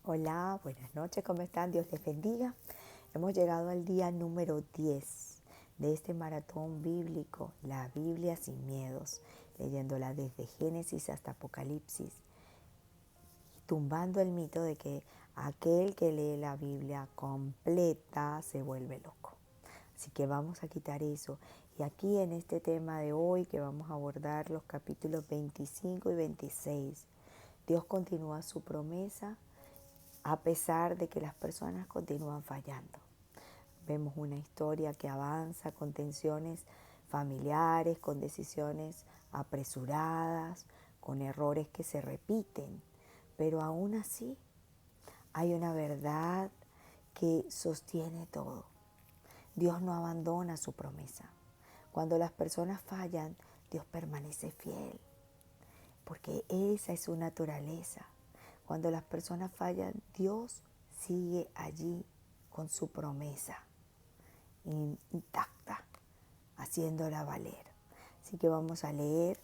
Hola, buenas noches, ¿cómo están? Dios les bendiga. Hemos llegado al día número 10 de este maratón bíblico, la Biblia sin miedos, leyéndola desde Génesis hasta Apocalipsis, tumbando el mito de que aquel que lee la Biblia completa se vuelve loco. Así que vamos a quitar eso. Y aquí en este tema de hoy que vamos a abordar los capítulos 25 y 26, Dios continúa su promesa a pesar de que las personas continúan fallando. Vemos una historia que avanza con tensiones familiares, con decisiones apresuradas, con errores que se repiten, pero aún así hay una verdad que sostiene todo. Dios no abandona su promesa. Cuando las personas fallan, Dios permanece fiel, porque esa es su naturaleza. Cuando las personas fallan, Dios sigue allí con su promesa intacta, haciéndola valer. Así que vamos a leer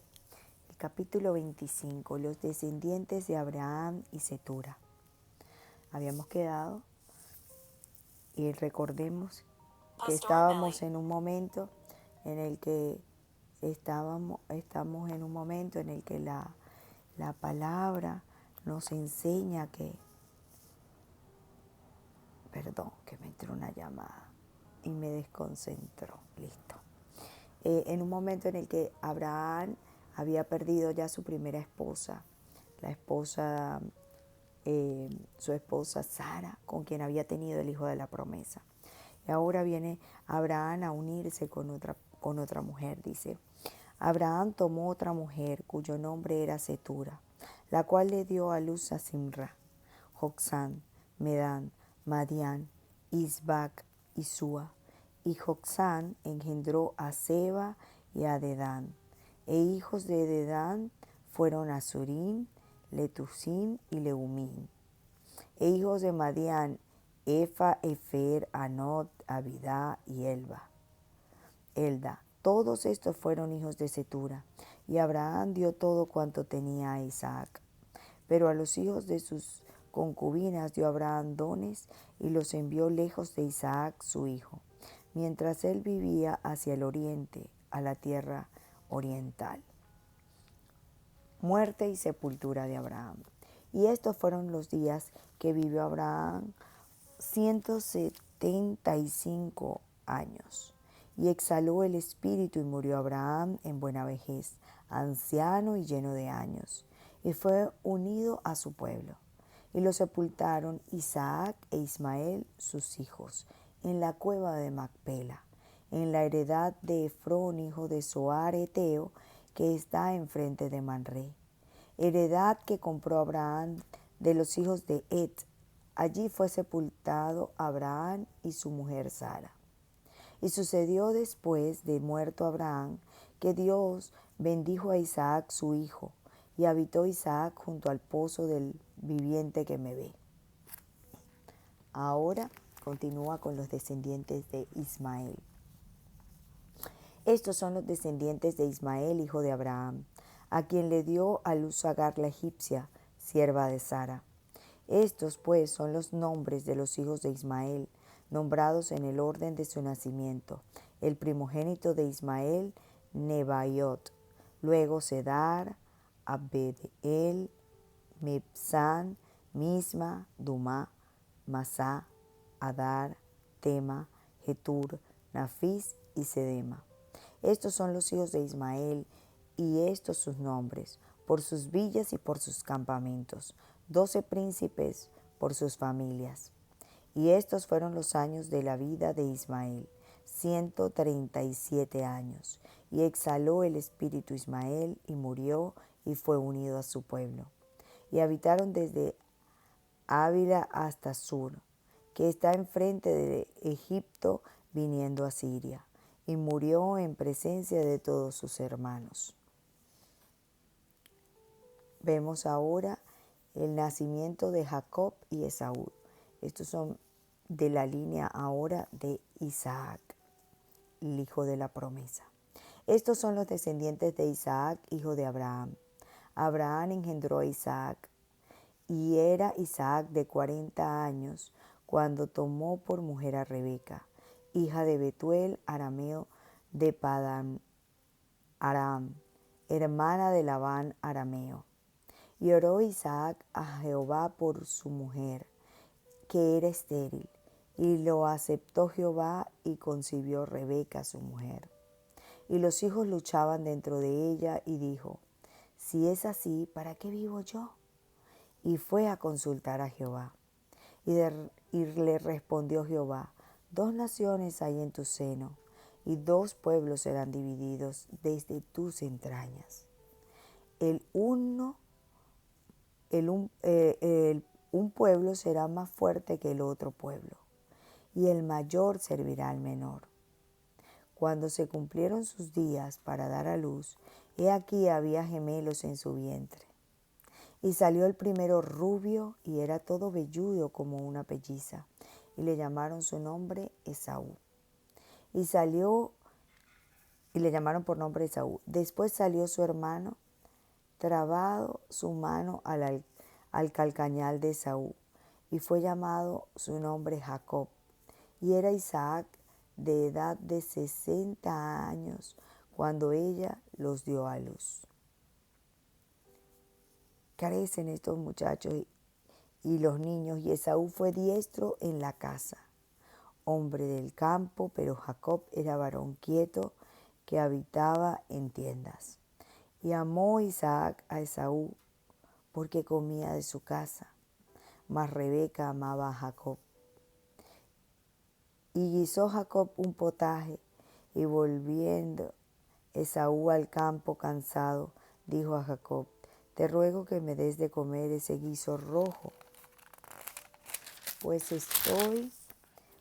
el capítulo 25, los descendientes de Abraham y Cetura. Habíamos quedado y recordemos que estábamos en un momento en el que estamos en un momento en el que la palabra nos enseña perdón, que me entró una llamada y me desconcentró, listo. En un momento en el que Abraham había perdido ya su primera esposa, la esposa, su esposa Sara, con quien había tenido el hijo de la promesa. Y ahora viene Abraham a unirse con otra mujer, dice. Abraham tomó otra mujer cuyo nombre era Cetura, la cual le dio a luz a Simra, Joksán, Medán, Madián, Isbac y Sua. Y Joksán engendró a Seba y a Dedán. E hijos de Dedán fueron Azurim, Letusim y Leumim. E hijos de Madián, Efa, Efer, Anot, Abidá y Elda. Todos estos fueron hijos de Cetura. Y Abraham dio todo cuanto tenía a Isaac. Pero a los hijos de sus concubinas dio Abraham dones y los envió lejos de Isaac su hijo, mientras él vivía hacia el oriente, a la tierra oriental. Muerte y sepultura de Abraham. Y estos fueron los días que vivió Abraham, 175 años. Y exhaló el espíritu y murió Abraham en buena vejez, anciano y lleno de años, y fue unido a su pueblo. Y lo sepultaron Isaac e Ismael, sus hijos, en la cueva de Macpela, en la heredad de Efrón, hijo de Zoar Eteo, que está enfrente de Manré. Heredad que compró Abraham de los hijos de Et. Allí fue sepultado Abraham y su mujer Sara. Y sucedió después de muerto Abraham que Dios bendijo a Isaac su hijo, y habitó Isaac junto al pozo del viviente que me ve. Ahora continúa con los descendientes de Ismael. Estos son los descendientes de Ismael, hijo de Abraham, a quien le dio a luz Agar la egipcia, sierva de Sara. Estos, pues, son los nombres de los hijos de Ismael, nombrados en el orden de su nacimiento. El primogénito de Ismael, Nebaiot, luego Sedar, Abedeel, Mibsán, Misma, Dumá, Masá, Adar, Tema, Getur, Nafis y Sedema. Estos son los hijos de Ismael, y estos sus nombres, por sus villas y por sus campamentos, 12 príncipes por sus familias. Y estos fueron los años de la vida de Ismael, 137 años. Y exhaló el espíritu Ismael, y murió, y fue unido a su pueblo. Y habitaron desde Ávila hasta Sur, que está enfrente de Egipto, viniendo a Siria. Y murió en presencia de todos sus hermanos. Vemos ahora el nacimiento de Jacob y Esaú. Estos son de la línea ahora de Isaac, el hijo de la promesa. Estos son los descendientes de Isaac, hijo de Abraham. Abraham engendró a Isaac. Y era Isaac de 40 años cuando tomó por mujer a Rebeca, hija de Betuel arameo de Padán Aram, hermana de Labán arameo. Y oró Isaac a Jehová por su mujer, que era estéril, y lo aceptó Jehová y concibió Rebeca su mujer. Y los hijos luchaban dentro de ella y dijo, si es así, ¿para qué vivo yo? Y fue a consultar a Jehová. Y le respondió Jehová, 2 naciones hay en tu seno, y 2 pueblos serán divididos desde tus entrañas. Un pueblo será más fuerte que el otro pueblo, y el mayor servirá al menor. Cuando se cumplieron sus días para dar a luz, he aquí había gemelos en su vientre. Y salió el primero rubio y era todo velludo como una pelliza, y le llamaron su nombre Esaú. Y le llamaron por nombre Esaú. Después salió su hermano, trabado su mano al calcañal de Esaú, y fue llamado su nombre Jacob. Y era Isaac de edad de 60 años cuando ella los dio a luz. Crecen estos muchachos y los niños, y Esaú fue diestro en la casa, hombre del campo, pero Jacob era varón quieto que habitaba en tiendas. Y amó Isaac a Esaú porque comía de su casa, mas Rebeca amaba a Jacob. Y guisó Jacob un potaje, y volviendo Esaú al campo cansado, dijo a Jacob, te ruego que me des de comer ese guiso rojo, pues estoy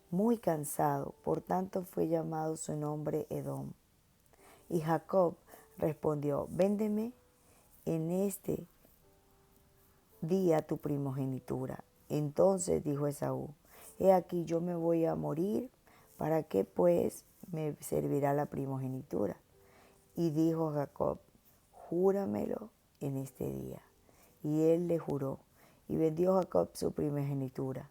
muy cansado. Por tanto fue llamado su nombre Edom. Y Jacob respondió, véndeme en este día tu primogenitura. Entonces dijo Esaú, he aquí yo me voy a morir, ¿para qué pues me servirá la primogenitura? Y dijo Jacob, júramelo en este día. Y él le juró, y vendió Jacob su primogenitura.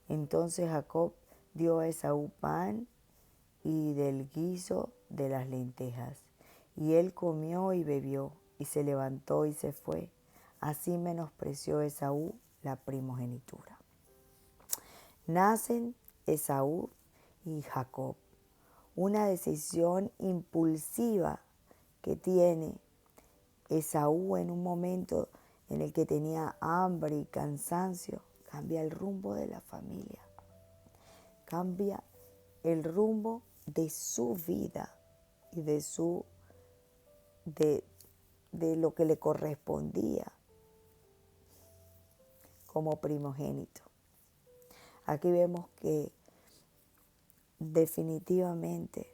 Entonces Jacob dio a Esaú pan y del guiso de las lentejas. Y él comió y bebió, y se levantó y se fue. Así menospreció Esaú la primogenitura. Nacen Esaú y Jacob. Una decisión impulsiva que tiene Esaú en un momento en el que tenía hambre y cansancio, cambia el rumbo de la familia, cambia el rumbo de su vida y de lo que le correspondía como primogénito. Aquí vemos que definitivamente,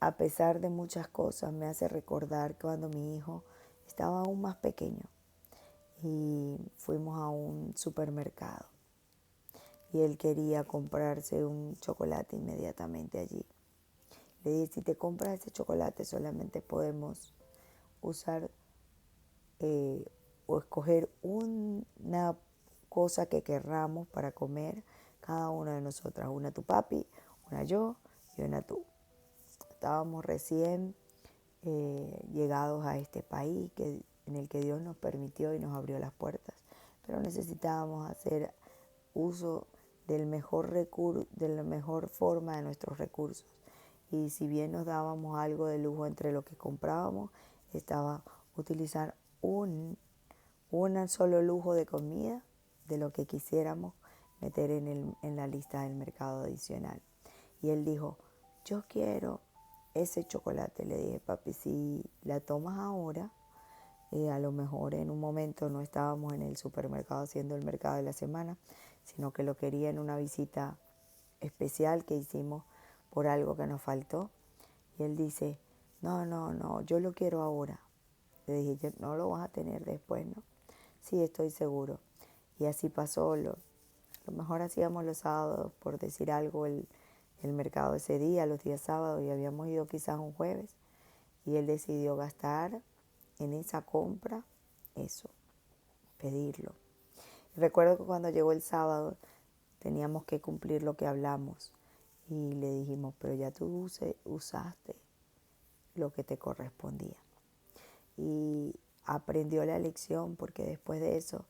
a pesar de muchas cosas, me hace recordar cuando mi hijo estaba aún más pequeño y fuimos a un supermercado y él quería comprarse un chocolate inmediatamente allí. Le dije, si te compras ese chocolate solamente podemos usar o escoger una cosa que querramos para comer cada una de nosotras. Una tu papi, una yo y una tú. Estábamos recién llegados a este país en el que Dios nos permitió y nos abrió las puertas, pero necesitábamos hacer uso del mejor de la mejor forma de nuestros recursos. Y si bien nos dábamos algo de lujo entre lo que comprábamos, estaba utilizar un solo lujo de comida de lo que quisiéramos meter en la lista del mercado adicional. Y él dijo, yo quiero ese chocolate. Le dije, papi, si la tomas ahora, a lo mejor en un momento no estábamos en el supermercado haciendo el mercado de la semana, sino que lo quería en una visita especial que hicimos por algo que nos faltó. Y él dice, no, yo lo quiero ahora. Le dije, no lo vas a tener después, ¿no? Sí, estoy seguro. Y así pasó. Lo mejor hacíamos los sábados, por decir algo, el mercado ese día, los días sábados, y habíamos ido quizás un jueves. Y él decidió gastar en esa compra eso. pedirlo. Recuerdo que cuando llegó el sábado teníamos que cumplir lo que hablamos y le dijimos, pero ya tú usaste lo que te correspondía. Y aprendió la lección porque después de eso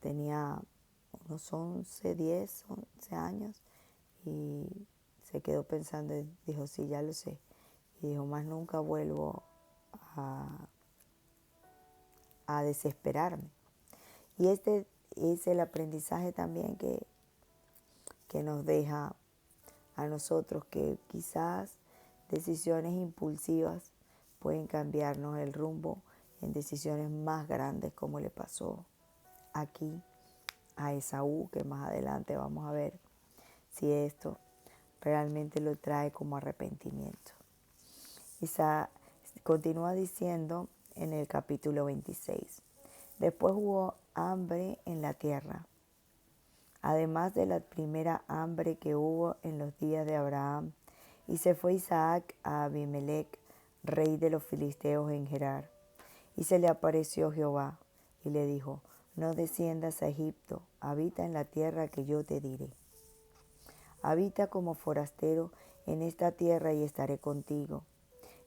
tenía unos 11 años y se quedó pensando y dijo, sí, ya lo sé. Y dijo, más nunca vuelvo a desesperarme. Y este es el aprendizaje también que nos deja a nosotros, que quizás decisiones impulsivas pueden cambiarnos el rumbo en decisiones más grandes, como le pasó aquí a Esaú, que más adelante vamos a ver si esto realmente lo trae como arrepentimiento. Isaías continúa diciendo en el capítulo 26, después hubo hambre en la tierra, además de la primera hambre que hubo en los días de Abraham, y se fue Isaac a Abimelec, rey de los filisteos en Gerar. Y se le apareció Jehová y le dijo, no desciendas a Egipto, habita en la tierra que yo te diré. Habita como forastero en esta tierra y estaré contigo.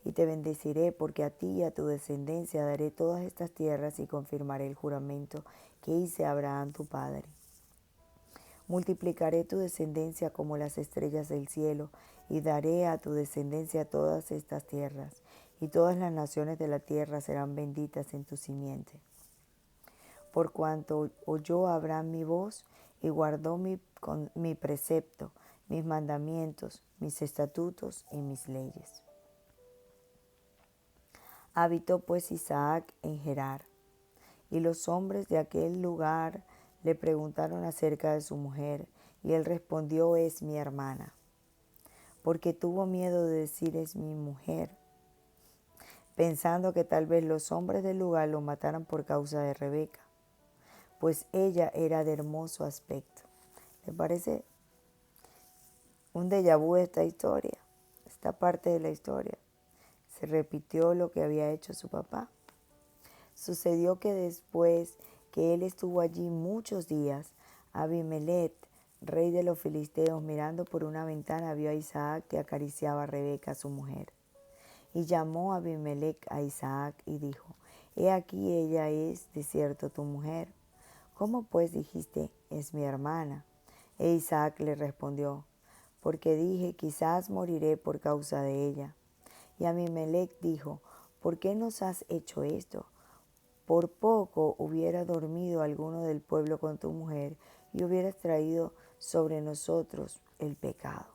Y te bendeciré porque a ti y a tu descendencia daré todas estas tierras y confirmaré el juramento que hice a Abraham tu padre. Multiplicaré tu descendencia como las estrellas del cielo y daré a tu descendencia todas estas tierras, y todas las naciones de la tierra serán benditas en tu simiente. Por cuanto oyó Abraham mi voz y guardó mi precepto, mis mandamientos, mis estatutos y mis leyes. Habitó pues Isaac en Gerar, y los hombres de aquel lugar le preguntaron acerca de su mujer, y él respondió, es mi hermana, porque tuvo miedo de decir es mi mujer, pensando que tal vez los hombres del lugar lo mataran por causa de Rebeca, pues ella era de hermoso aspecto. ¿Le parece un déjà vu esta historia? Esta parte de la historia. Se repitió lo que había hecho su papá. Sucedió que después que él estuvo allí muchos días, Abimelec, rey de los filisteos, mirando por una ventana, vio a Isaac que acariciaba a Rebeca, su mujer. Y llamó a Abimelec a Isaac y dijo, he aquí ella es de cierto tu mujer. ¿Cómo pues dijiste, es mi hermana? E Isaac le respondió, porque dije, quizás moriré por causa de ella. Y Abimelec dijo, ¿por qué nos has hecho esto? Por poco hubiera dormido alguno del pueblo con tu mujer y hubieras traído sobre nosotros el pecado.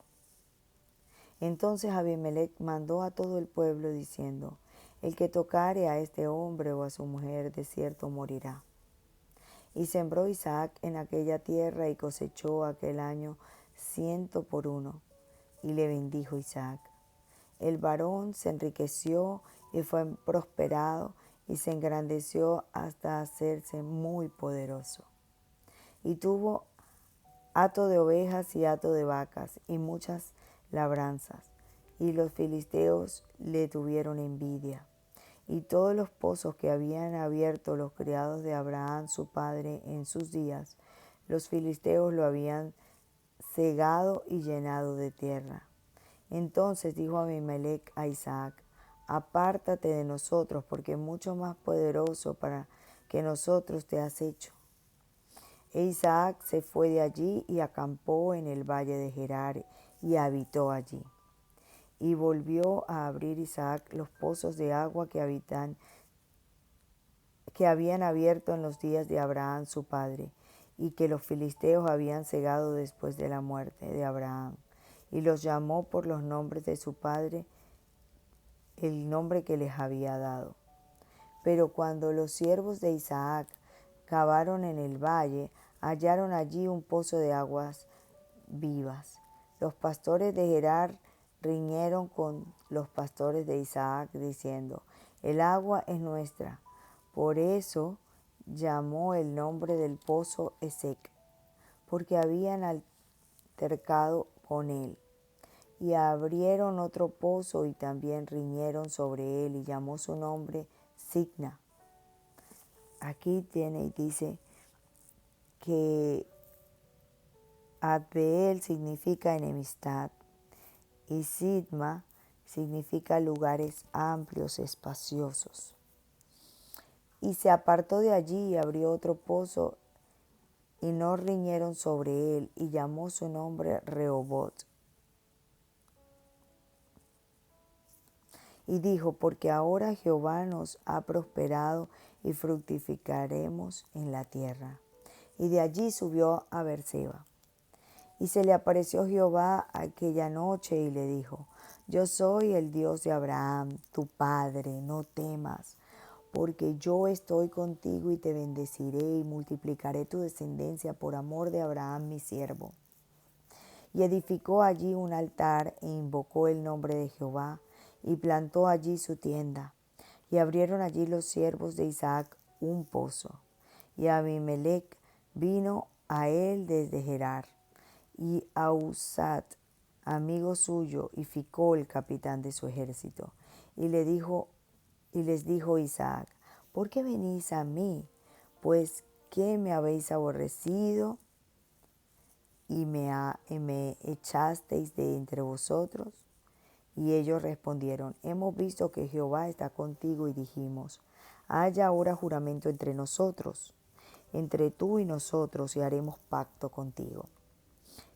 Entonces Abimelec mandó a todo el pueblo diciendo, el que tocare a este hombre o a su mujer de cierto morirá. Y sembró Isaac en aquella tierra y cosechó aquel año 100 por 1. Y le bendijo Isaac. El varón se enriqueció y fue prosperado y se engrandeció hasta hacerse muy poderoso. Y tuvo hato de ovejas y hato de vacas y muchas labranzas. Y los filisteos le tuvieron envidia. Y todos los pozos que habían abierto los criados de Abraham su padre en sus días, los filisteos lo habían cegado y llenado de tierra. Entonces dijo Abimelec a Isaac, apártate de nosotros, porque mucho más poderoso para que nosotros te has hecho. E Isaac se fue de allí y acampó en el valle de Gerar y habitó allí. Y volvió a abrir Isaac los pozos de agua que habían abierto en los días de Abraham su padre, y que los filisteos habían cegado después de la muerte de Abraham. Y los llamó por los nombres de su padre, el nombre que les había dado. Pero cuando los siervos de Isaac cavaron en el valle, hallaron allí un pozo de aguas vivas. Los pastores de Gerar riñeron con los pastores de Isaac, diciendo, el agua es nuestra. Por eso llamó el nombre del pozo Esec, porque habían altercado con él. Y abrieron otro pozo y también riñeron sobre él, y llamó su nombre Signa. aquí tiene y dice que Adbeel significa enemistad y Sidma significa lugares amplios, espaciosos. Y se apartó de allí y abrió otro pozo y no riñeron sobre él y llamó su nombre Rehobot. Y dijo, porque ahora Jehová nos ha prosperado y fructificaremos en la tierra. Y de allí subió a Beerseba. Y se le apareció Jehová aquella noche y le dijo, yo soy el Dios de Abraham, tu padre, no temas, porque yo estoy contigo y te bendeciré y multiplicaré tu descendencia por amor de Abraham mi siervo. Y edificó allí un altar e invocó el nombre de Jehová y plantó allí su tienda. Y abrieron allí los siervos de Isaac un pozo. Y Abimelech vino a él desde Gerar. Y Ahuzat, amigo suyo, y Ficol, capitán de su ejército. Y les dijo Isaac, ¿por qué venís a mí? Pues que me habéis aborrecido y me echasteis de entre vosotros. Y ellos respondieron, hemos visto que Jehová está contigo y dijimos, haya ahora juramento entre nosotros, entre tú y nosotros, y haremos pacto contigo.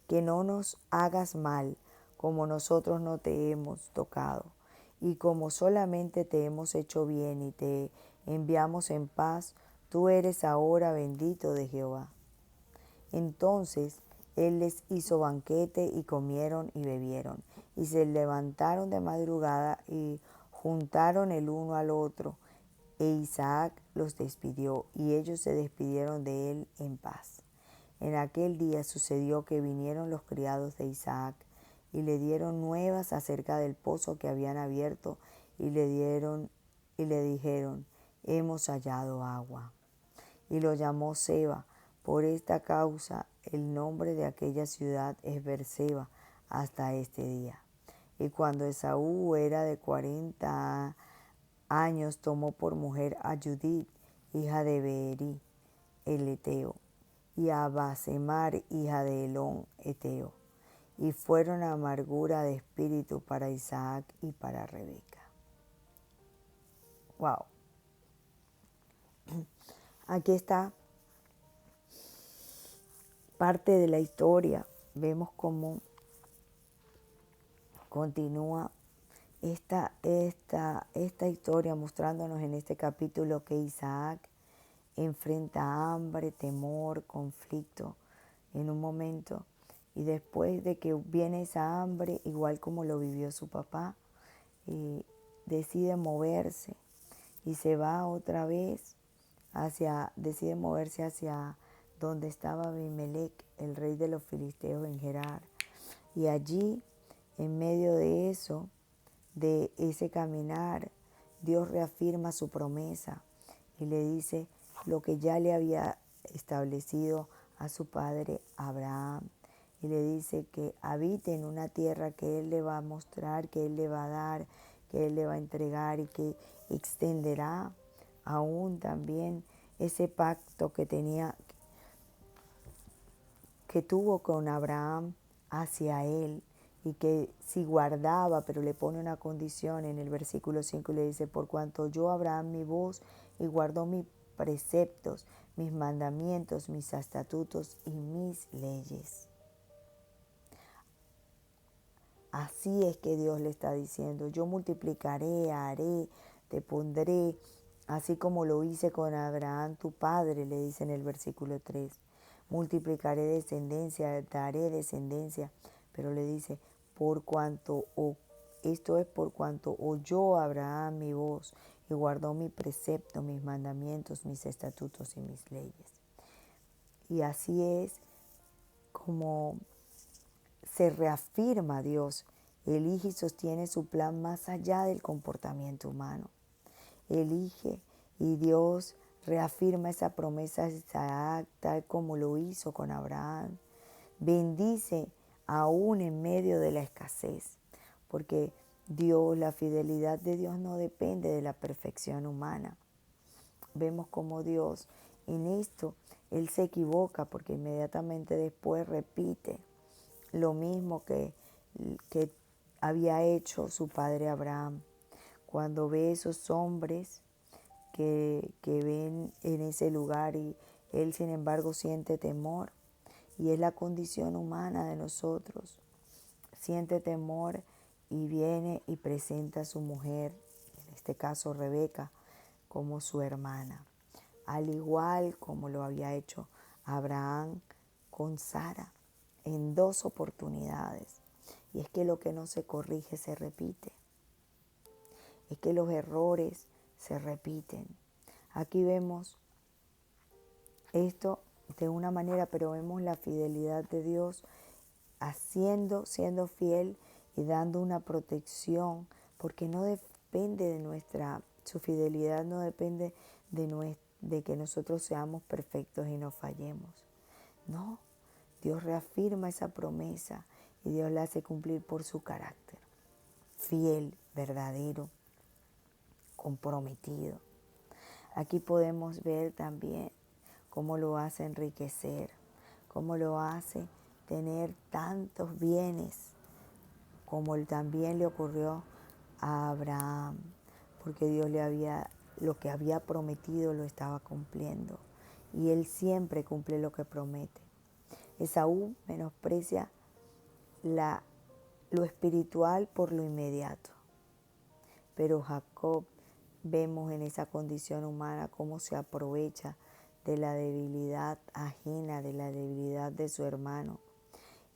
Que no nos hagas mal, como nosotros no te hemos tocado, y como solamente te hemos hecho bien y te enviamos en paz, tú eres ahora bendito de Jehová. Entonces él les hizo banquete y comieron y bebieron, y se levantaron de madrugada y juntaron el uno al otro, e Isaac los despidió, y ellos se despidieron de él en paz. En aquel día sucedió que vinieron los criados de Isaac, y le dieron nuevas acerca del pozo que habían abierto, y le dijeron, hemos hallado agua. Y lo llamó Seba. Por esta causa el nombre de aquella ciudad es Beerseba hasta este día. Y cuando Esaú era de 40 años, tomó por mujer a Judith, hija de Beeri, el Eteo, y a Basemar, hija de Elón, Eteo. Y fueron amargura de espíritu para Isaac y para Rebeca. Wow. Aquí está parte de la historia. Vemos cómo continúa esta historia mostrándonos en este capítulo que Isaac enfrenta hambre, temor, conflicto en un momento, y después de que viene esa hambre, igual como lo vivió su papá, decide moverse y se va otra vez decide moverse hacia donde estaba Abimelech, el rey de los filisteos en Gerar. Y allí, en medio de eso, de ese caminar, Dios reafirma su promesa y le dice lo que ya le había establecido a su padre Abraham. Y le dice que habite en una tierra que Él le va a mostrar, que Él le va a dar, que Él le va a entregar, y que extenderá aún también ese pacto que tuvo con Abraham hacia él, y que si guardaba, pero le pone una condición en el versículo 5 y le dice, por cuanto oyó Abraham mi voz y guardó mis preceptos, mis mandamientos, mis estatutos y mis leyes. Así es que Dios le está diciendo, yo multiplicaré, haré, te pondré, así como lo hice con Abraham tu padre, le dice en el versículo 3. Multiplicaré descendencia, daré descendencia, pero le dice, esto es por cuanto oyó Abraham mi voz y guardó mi precepto, mis mandamientos, mis estatutos y mis leyes. Y así es como se reafirma Dios, elige y sostiene su plan más allá del comportamiento humano. Elige y Dios reafirma esa promesa de Isaac tal como lo hizo con Abraham. Bendice aún en medio de la escasez, porque la fidelidad de Dios no depende de la perfección humana. vemos como Dios en esto, Él se equivoca porque inmediatamente después repite lo mismo que había hecho su padre Abraham. Cuando ve esos hombres que ven en ese lugar y él sin embargo siente temor, y es la condición humana de nosotros, siente temor y viene y presenta a su mujer, en este caso Rebeca, como su hermana, al igual como lo había hecho Abraham con Sara en 2 oportunidades. Y es que lo que no se corrige se repite, es que los errores se repiten. Aquí vemos esto de una manera, pero vemos la fidelidad de Dios siendo fiel y dando una protección, porque no depende de su fidelidad no depende de que nosotros seamos perfectos y no fallemos. No, Dios reafirma esa promesa y Dios la hace cumplir por su carácter. Fiel, verdadero, comprometido. Aquí podemos ver también cómo lo hace enriquecer, cómo lo hace tener tantos bienes, como también le ocurrió a Abraham, porque Dios lo que había prometido lo estaba cumpliendo, y Él siempre cumple lo que promete. Esaú menosprecia lo espiritual por lo inmediato, pero Jacob vemos en esa condición humana cómo se aprovecha de la debilidad ajena, de la debilidad de su hermano,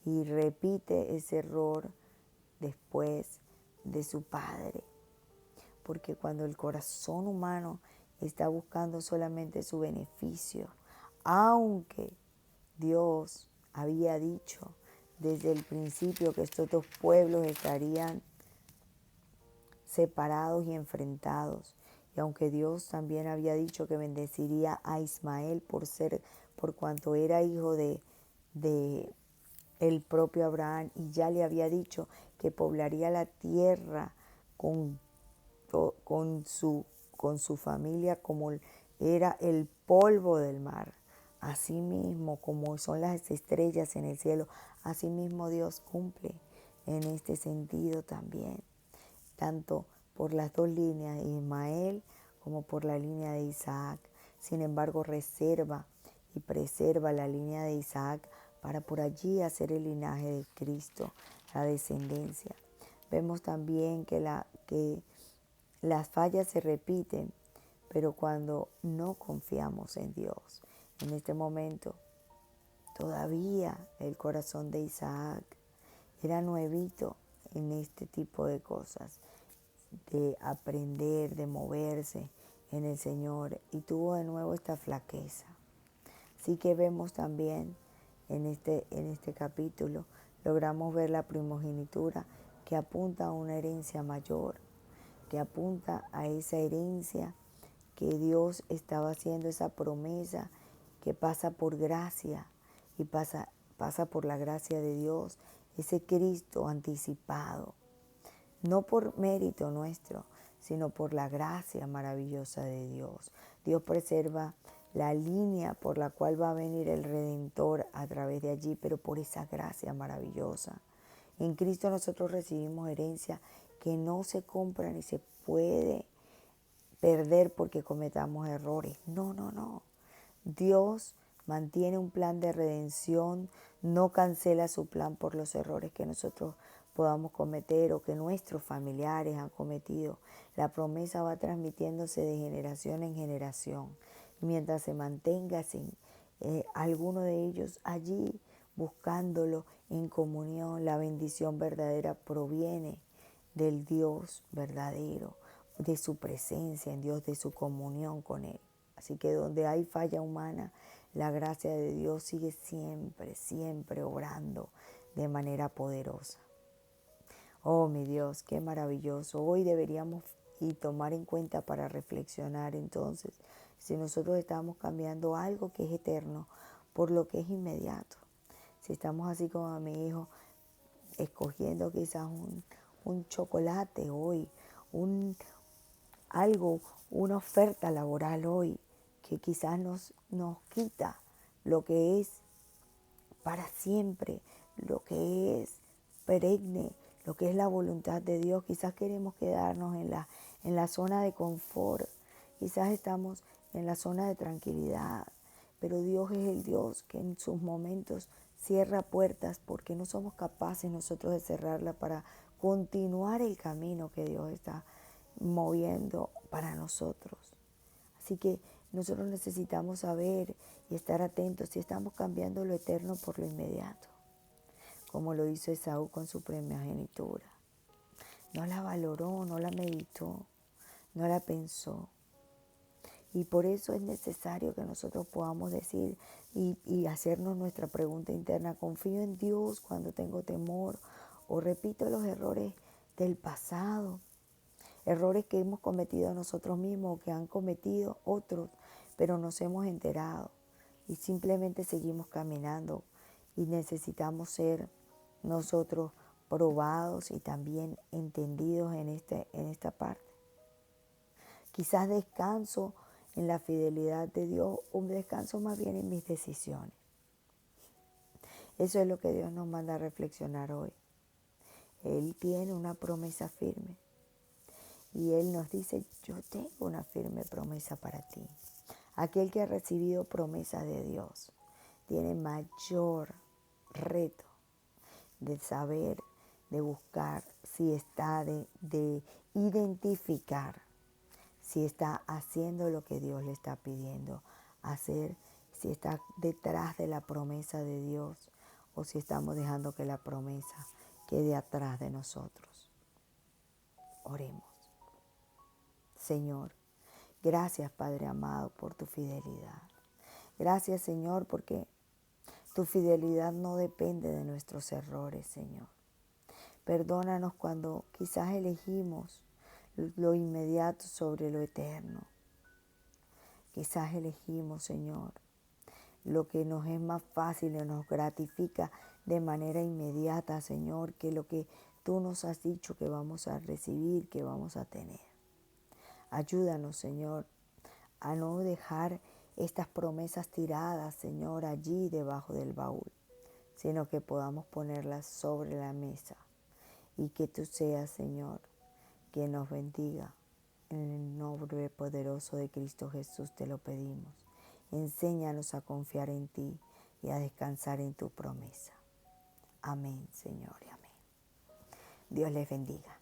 y repite ese error después de su padre. Porque cuando el corazón humano está buscando solamente su beneficio, aunque Dios había dicho desde el principio que estos 2 pueblos estarían separados y enfrentados, y aunque Dios también había dicho que bendeciría a Ismael por cuanto era hijo de el propio Abraham, y ya le había dicho que poblaría la tierra con su familia como era el polvo del mar, así mismo como son las estrellas en el cielo, así mismo Dios cumple en este sentido también, tanto por las 2 líneas de Ismael como por la línea de Isaac. Sin embargo, reserva y preserva la línea de Isaac para por allí hacer el linaje de Cristo, la descendencia. Vemos también que las fallas se repiten, pero cuando no confiamos en Dios. En este momento, todavía el corazón de Isaac era nuevito en este tipo de cosas, de aprender, de moverse en el Señor, y tuvo de nuevo esta flaqueza. Así que vemos también en este capítulo, logramos ver la primogenitura que apunta a una herencia mayor, que apunta a esa herencia que Dios estaba haciendo, esa promesa que pasa por gracia y pasa por la gracia de Dios, ese Cristo anticipado, no por mérito nuestro, sino por la gracia maravillosa de Dios. Dios preserva la línea por la cual va a venir el Redentor a través de allí, pero por esa gracia maravillosa. En Cristo nosotros recibimos herencia que no se compra ni se puede perder porque cometamos errores. No, no, no. Dios mantiene un plan de redención, no cancela su plan por los errores que nosotros podamos cometer o que nuestros familiares han cometido. La promesa va transmitiéndose de generación en generación. Mientras se mantenga alguno de ellos allí buscándolo en comunión, la bendición verdadera proviene del Dios verdadero, de su presencia en Dios, de su comunión con Él. Así que donde hay falla humana, la gracia de Dios sigue siempre, siempre obrando de manera poderosa. Oh, mi Dios, qué maravilloso. Hoy deberíamos y tomar en cuenta para reflexionar entonces si nosotros estamos cambiando algo que es eterno por lo que es inmediato. Si estamos así como a mi hijo, escogiendo quizás un chocolate hoy, una oferta laboral hoy, que quizás nos quita lo que es para siempre, lo que es perenne, lo que es la voluntad de Dios. Quizás queremos quedarnos en la zona de confort, quizás estamos en la zona de tranquilidad, pero Dios es el Dios que en sus momentos cierra puertas porque no somos capaces nosotros de cerrarla para continuar el camino que Dios está moviendo para nosotros. Así que nosotros necesitamos saber y estar atentos si estamos cambiando lo eterno por lo inmediato, como lo hizo Esaú con su primogenitura. No la valoró, no la meditó, no la pensó. Y por eso es necesario que nosotros podamos decir y hacernos nuestra pregunta interna: ¿confío en Dios cuando tengo temor? ¿O repito los errores del pasado? Errores que hemos cometido nosotros mismos o que han cometido otros, pero nos hemos enterado y simplemente seguimos caminando, y necesitamos ser nosotros probados y también entendidos en esta parte. Quizás descanso en la fidelidad de Dios, un descanso más bien en mis decisiones. Eso es lo que Dios nos manda a reflexionar hoy. Él tiene una promesa firme. Y Él nos dice: yo tengo una firme promesa para ti. Aquel que ha recibido promesa de Dios tiene mayor reto de saber, de buscar, si está de identificar, si está haciendo lo que Dios le está pidiendo hacer, si está detrás de la promesa de Dios o si estamos dejando que la promesa quede atrás de nosotros. Oremos. Señor, gracias, Padre amado, por tu fidelidad. Gracias, Señor, porque tu fidelidad no depende de nuestros errores, Señor. Perdónanos cuando quizás elegimos lo inmediato sobre lo eterno. Quizás elegimos, Señor, lo que nos es más fácil y nos gratifica de manera inmediata, Señor, que lo que tú nos has dicho que vamos a recibir, que vamos a tener. Ayúdanos, Señor, a no dejar estas promesas tiradas, Señor, allí debajo del baúl, sino que podamos ponerlas sobre la mesa y que tú seas, Señor, quien nos bendiga. En el nombre poderoso de Cristo Jesús te lo pedimos. Enséñanos a confiar en ti y a descansar en tu promesa. Amén, Señor, y amén. Dios les bendiga.